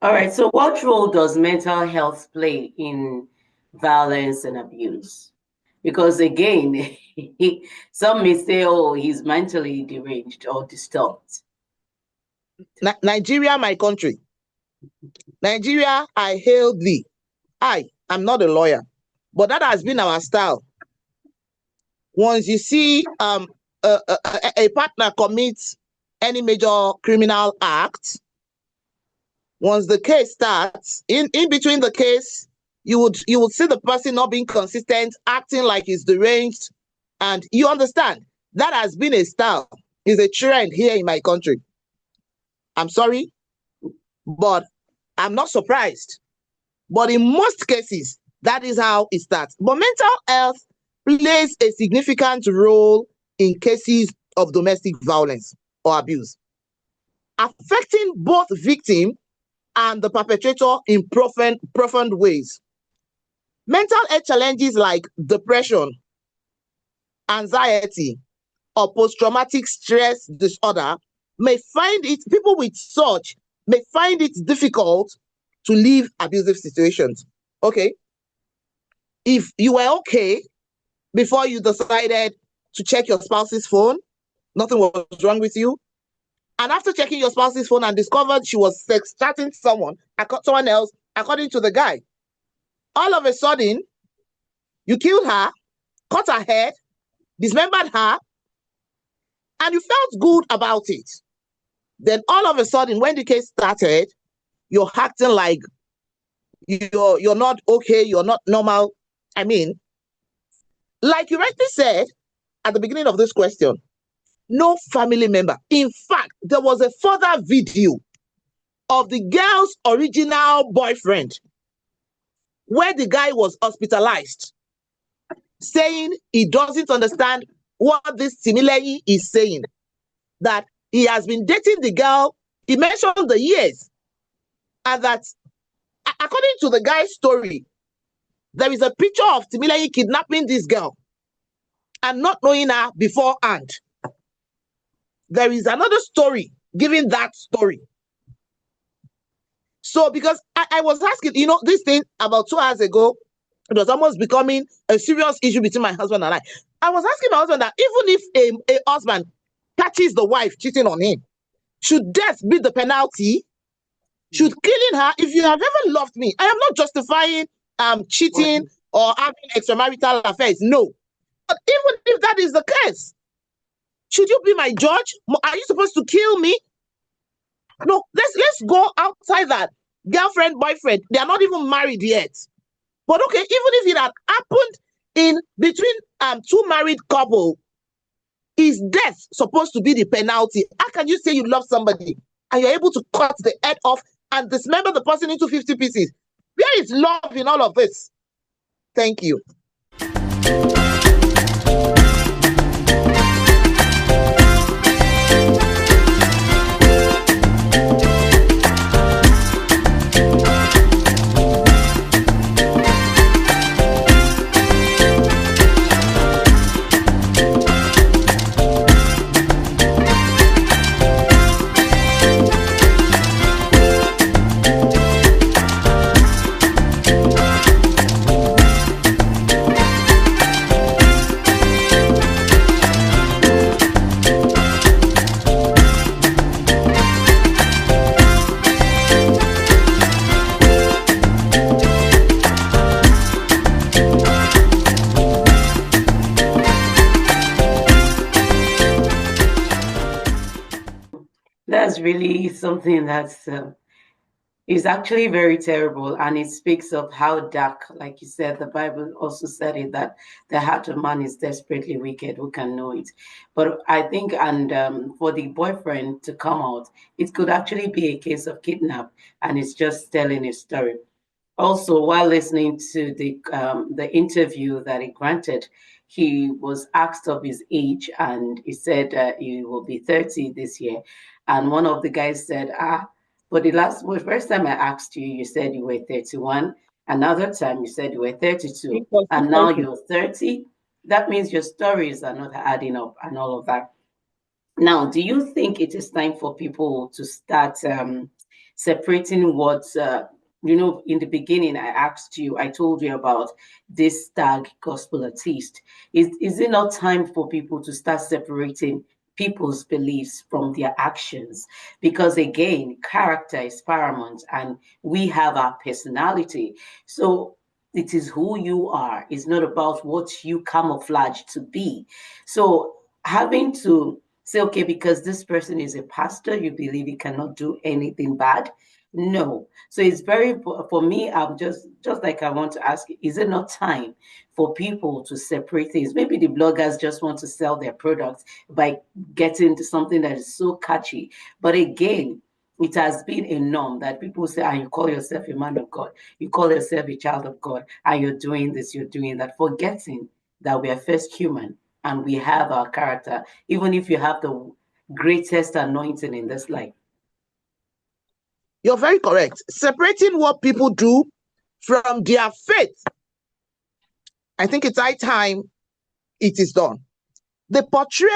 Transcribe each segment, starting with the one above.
All right. So what role does mental health play in violence and abuse? Because again, some may say, oh, he's mentally deranged or disturbed. Nigeria, my country. Nigeria, I hail thee. I am not a lawyer, but that has been our style. Once you see a partner commits any major criminal act, once the case starts, in between the case, you would see the person not being consistent, acting like he's deranged, and you understand that has been a style, is a trend here in my country. I'm sorry, but I'm not surprised. But in most cases, that is how it starts. But mental health plays a significant role in cases of domestic violence or abuse, affecting both victim and the perpetrator in profound ways. Mental health challenges like depression, anxiety, or post-traumatic stress disorder people with such may find it difficult to leave abusive situations. Okay. If you were okay before you decided to check your spouse's phone, nothing was wrong with you. And after checking your spouse's phone and discovered she was sex chatting someone else, according to the guy, all of a sudden, you killed her, cut her head, dismembered her, and you felt good about it. Then all of a sudden, when the case started, you're acting like you're not okay, you're not normal. I mean, like you rightly said at the beginning of this question, no family member. In fact, there was a further video of the girl's original boyfriend where the guy was hospitalized, saying he doesn't understand what this Timileyi is saying, that he has been dating the girl. He mentioned the years, and that according to the guy's story, there is a picture of Timileyi kidnapping this girl and not knowing her beforehand. There is another story giving that story. So because I was asking, this thing about 2 hours ago, it was almost becoming a serious issue between my husband and I. I was asking my husband that even if a husband catches the wife cheating on him, should death be the penalty? Should killing her, if you have ever loved me, I am not justifying cheating or having extramarital affairs. No. But even if that is the case, should you be my judge? Are you supposed to kill me? No, let's go outside that. Girlfriend, boyfriend, they are not even married yet. But okay, even if it had happened in between two married couple, is death supposed to be the penalty? How can you say you love somebody and you're able to cut the head off and dismember the person into 50 pieces? Where is love in all of this? Thank you. That's really something that's is actually very terrible, and it speaks of how dark, like you said, the Bible also said it, that the heart of man is desperately wicked, who can know it? But I think, and for the boyfriend to come out, it could actually be a case of kidnap, and it's just telling a story. Also, while listening to the interview that he granted, he was asked of his age, and he said he will be 30 this year. And one of the guys said, but first time I asked you, you said you were 31. Another time you said you were 32, and now you're 30. That means your stories are not adding up and all of that. Now, do you think it is time for people to start separating what in the beginning I told you about this tag gospel artist. Is it not time for people to start separating people's beliefs from their actions? Because again, character is paramount and we have our personality. So it is who you are. It's not about what you camouflage to be. So having to say, okay, because this person is a pastor, you believe he cannot do anything bad? No. So it's very, for me, I'm just like I want to ask, is it not time for people to separate things? Maybe the bloggers just want to sell their products by getting to something that is so catchy. But again, it has been a norm that people say, and you call yourself a man of God, you call yourself a child of God, and you're doing this, you're doing that, forgetting that we are first human and we have our character, even if you have the greatest anointing in this life. You're very correct. Separating what people do from their faith, I think it's high time it is done. They portray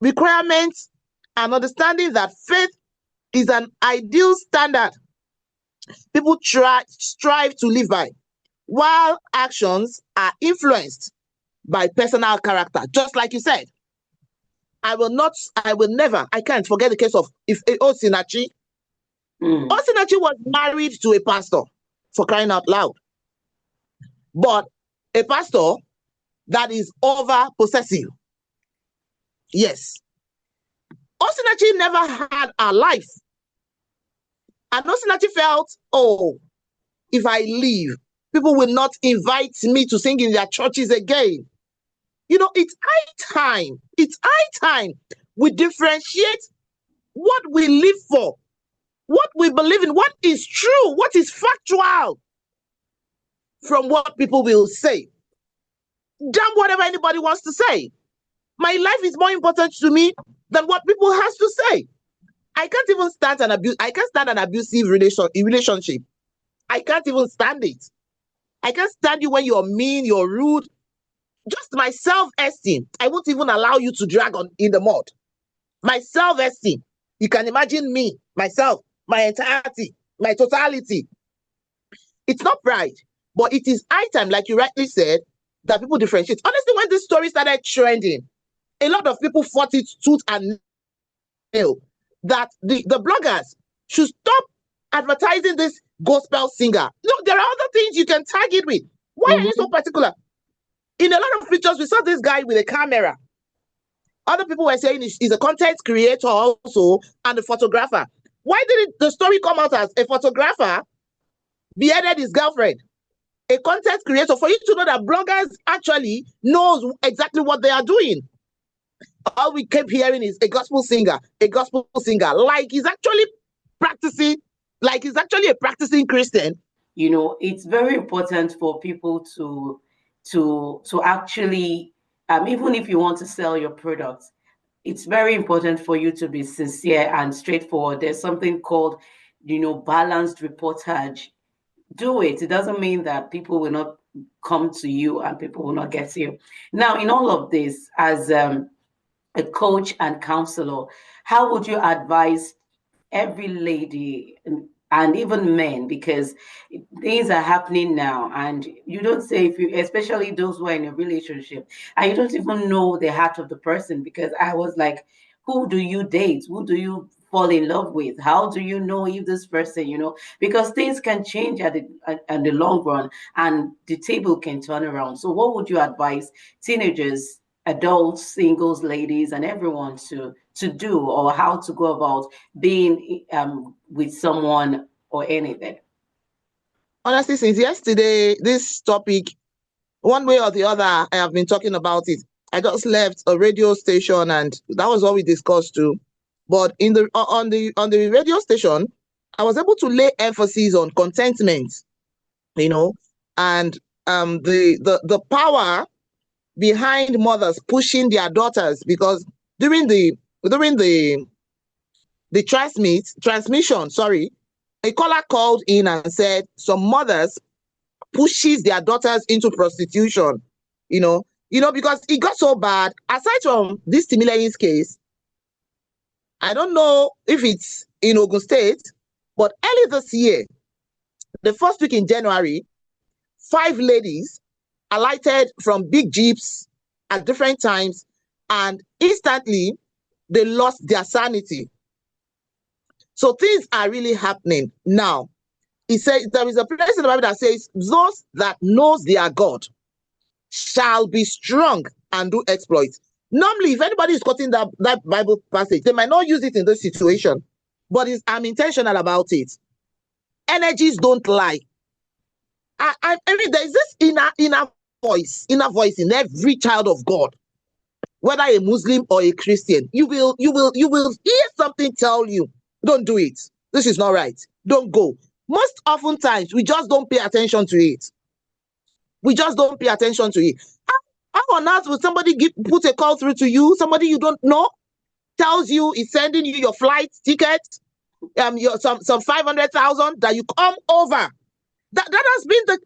requirements and understanding that faith is an ideal standard people strive to live by, while actions are influenced by personal character. Just like you said, I can't forget the case of Osinachi. Osinachi was married to a pastor, for crying out loud. But a pastor that is over possessive. Yes. Osinachi never had a life. And Osinachi felt, oh, if I leave, people will not invite me to sing in their churches again. It's high time. It's high time we differentiate what we live for, what we believe in, what is true, what is factual, from what people will say. Damn whatever anybody wants to say. My life is more important to me than what people has to say. I can't even stand an abusive relationship. I can't even stand it. I can't stand you when you're mean, you're rude. Just my self-esteem, I won't even allow you to drag on in the mud. My self-esteem, you can imagine me, myself, my entirety, my totality. It's not pride, but it is high time, like you rightly said, that people differentiate. Honestly, when this story started trending, a lot of people fought it tooth and nail that the bloggers should stop advertising this gospel singer. There are other things you can tag it with. Why are you so particular? In a lot of pictures, we saw this guy with a camera. Other people were saying he's a content creator also and a photographer. Why did the story come out as a photographer beheaded his girlfriend? A content creator, for you to know that bloggers actually knows exactly what they are doing. All we kept hearing is a gospel singer, like he's actually practicing, like he's actually a practicing Christian. It's very important for people to actually, even if you want to sell your products, it's very important for you to be sincere and straightforward. There's something called, balanced reportage. Do it. It doesn't mean that people will not come to you and people will not get you. Now, in all of this, as a coach and counselor, how would you advise every lady and even men, because things are happening now and you don't say, if you, especially those who are in a relationship, and you don't even know the heart of the person, because I was like, who do you date, who do you fall in love with, how do you know if this person, because things can change at the long run and the table can turn around. So what would you advise teenagers, adults, singles, ladies, and everyone to do, or how to go about being with someone or anything? Honestly, since yesterday, this topic, one way or the other, I have been talking about it. I just left a radio station, and that was what we discussed too. But on the radio station, I was able to lay emphasis on contentment, and the power behind mothers pushing their daughters, because during the transmission, a caller called in and said some mothers pushes their daughters into prostitution, because it got so bad. Aside from this Timilehin's case, I don't know if it's in Ogun State, But early this year, the first week in January, 5 ladies alighted from big jeeps at different times, and instantly they lost their sanity. So things are really happening now. He says there is a place in the Bible that says, those that knows their God shall be strong and do exploits. Normally, if anybody is quoting that Bible passage, they might not use it in this situation, but I'm intentional about it. Energies don't lie. I mean, there is this inner voice in every child of God, whether a Muslim or a Christian. You will hear something tell you, don't do it. This is not right. Don't go. Most often times, we just don't pay attention to it. We just don't pay attention to it. How on earth will somebody put a call through to you? Somebody you don't know tells you, is sending you your flight ticket, some 500,000 that you come over. That has been the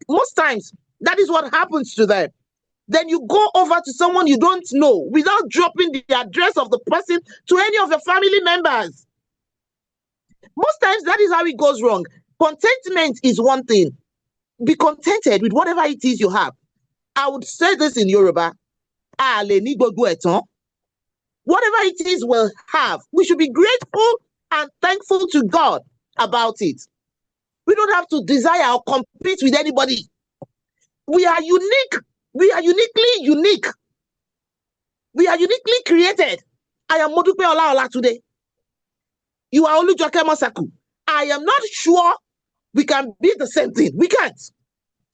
most times. That is what happens to them. Then you go over to someone you don't know without dropping the address of the person to any of your family members. Most times that is how it goes wrong. Contentment is one thing. Be contented with whatever it is you have. I would say this in Yoruba. Whatever it is we'll have, we should be grateful and thankful to God about it. We don't have to desire or compete with anybody. We are unique. We are uniquely unique. We are uniquely created. I am Modupeola Olatunde. You are Olujoke Masaku. I am not sure we can be the same thing. We can't.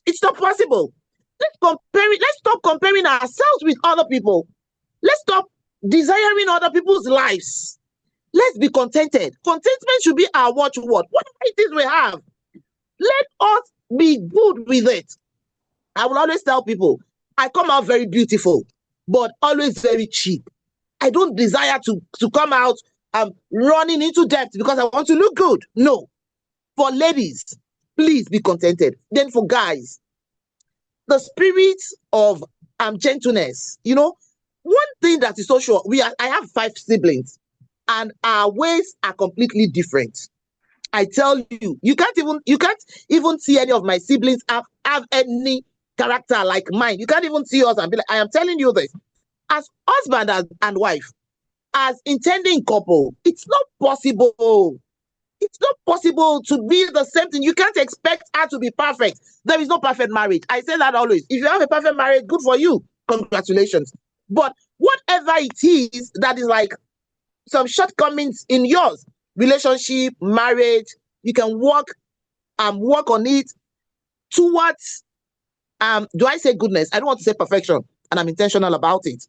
It's not possible. Let's stop comparing ourselves with other people. Let's stop desiring other people's lives. Let's be contented. Contentment should be our watchword. Whatever it is we have, let us be good with it. I will always tell people, I come out very beautiful, but always very cheap. I don't desire to come out running into debt because I want to look good. No. For ladies, please be contented. Then for guys, the spirit of gentleness. You know, one thing that is so sure, I have 5 siblings, and our ways are completely different. I tell you, you can't even see any of my siblings have any character like mine. You can't even see us and be like, I am telling you this. As husband and wife, as intending couple, it's not possible. It's not possible to be the same thing. You can't expect her to be perfect. There is no perfect marriage. I say that always. If you have a perfect marriage, good for you. Congratulations. But whatever it is that is like some shortcomings in yours, relationship, marriage, you can work on it towards, do I say goodness? I don't want to say perfection, and I'm intentional about it.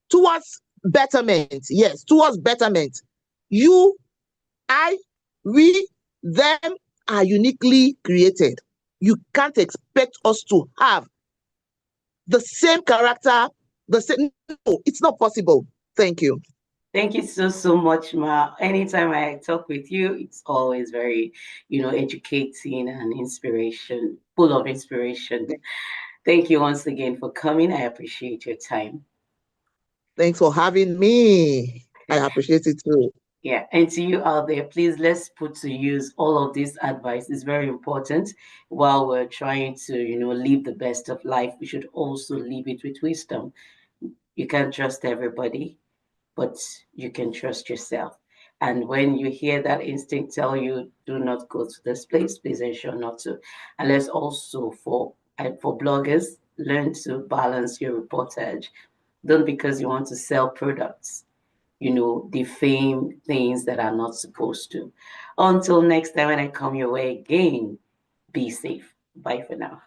Towards betterment. Yes, towards betterment. You, I, we, them are uniquely created. You can't expect us to have the same character, the same. No, it's not possible. Thank you. Thank you so much, Ma. Anytime I talk with you, it's always very, educating and full of inspiration. Thank you once again for coming. I appreciate your time. Thanks for having me. I appreciate it too. Yeah, and to you out there, please let's put to use all of this advice. It's very important while we're trying to, live the best of life. We should also live it with wisdom. You can't trust everybody, but you can trust yourself. And when you hear that instinct tell you, do not go to this place, please ensure not to. And let's also, for bloggers, learn to balance your reportage. Don't because you want to sell products, defame things that are not supposed to. Until next time when I come your way again, be safe. Bye for now.